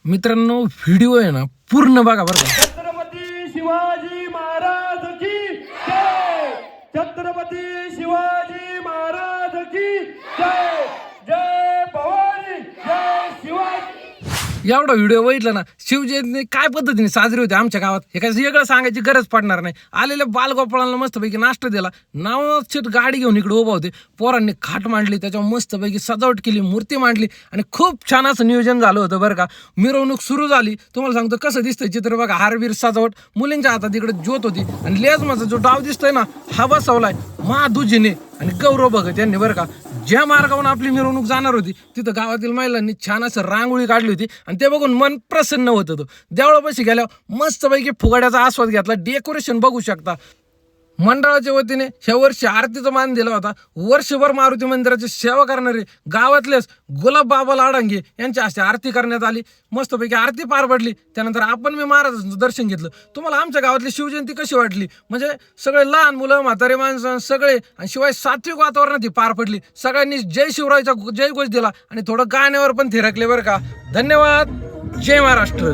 मित्रांनो व्हिडिओ आहे ना पूर्ण बघा बरं का. छत्रपती शिवाजी महाराज की जय. छत्रपती शिवाजी महाराज की जय. जय भवानी जय शिवाजी. एवढा व्हिडिओ बघितला ना. शिवजयंती काय पद्धतीने साजरी होते आमच्या गावात हे काय वेगळं सांगायची गरज पडणार नाही. आलेल्या बालगोपाळांना मस्तपैकी नाश्ता दिला. नावाची गाडी घेऊन इकडे उभा होते. पोरांनी खाट मांडली, त्याच्यावर मस्तपैकी सजावट केली, मूर्ती मांडली आणि खूप छान असं नियोजन झालं होतं बरं का. मिरवणूक सुरू झाली. तुम्हाला सांगतो कसं दिसतंय चित्र बघा. हारवीर सजावट, मुलींच्या हातात इकडे ज्योत होती आणि लेझमाचा जो डाव दिसतोय ना हा बसवलाय महादुजीने आणि गौरव भगत यांनी बरं का. ज्या मार्गावरून आपली मिरवणूक जाणार होती तिथं गावातील महिलांनी छान असं रांगोळी काढली होती आणि ते बघून मन प्रसन्न होत होतं. देवळापाशी गेल्यावर मस्तपैकी फुगाड्याचा आस्वाद घेतला. डेकोरेशन बघू शकता. मंडळाच्या वतीने ह्या वर्षी आरतीचा मान दिला होता. वर्षभर मारुती मंदिराची सेवा करणारे गावातलेच गुलाब बाबा लाडांगे यांच्या हस्ते आरती करण्यात आली. मस्तपैकी आरती पार पडली. त्यानंतर आपण मी महाराजांचं दर्शन घेतलं. तुम्हाला आमच्या गावातली शिवजयंती कशी वाटली? म्हणजे सगळे लहान मुलं, म्हातारे माणसं सगळे आणि शिवाय सात्विक वातावरणात ती पार पडली. सगळ्यांनी जय शिवरायचा जयघोष दिला आणि थोडं गाण्यावर पण थिरकले बरं का. धन्यवाद. जय महाराष्ट्र.